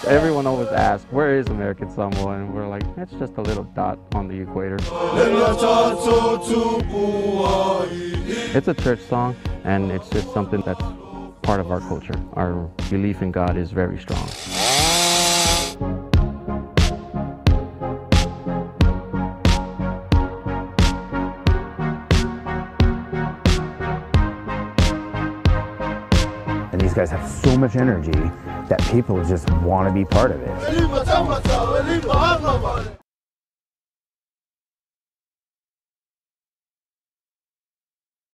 Everyone always asks, where is American Samoa? And we're like, it's just a little dot on the equator. It's a church song, and it's just something that's part of our culture. Our belief in God is very strong. And these guys have so much energy that people just want to be part of it.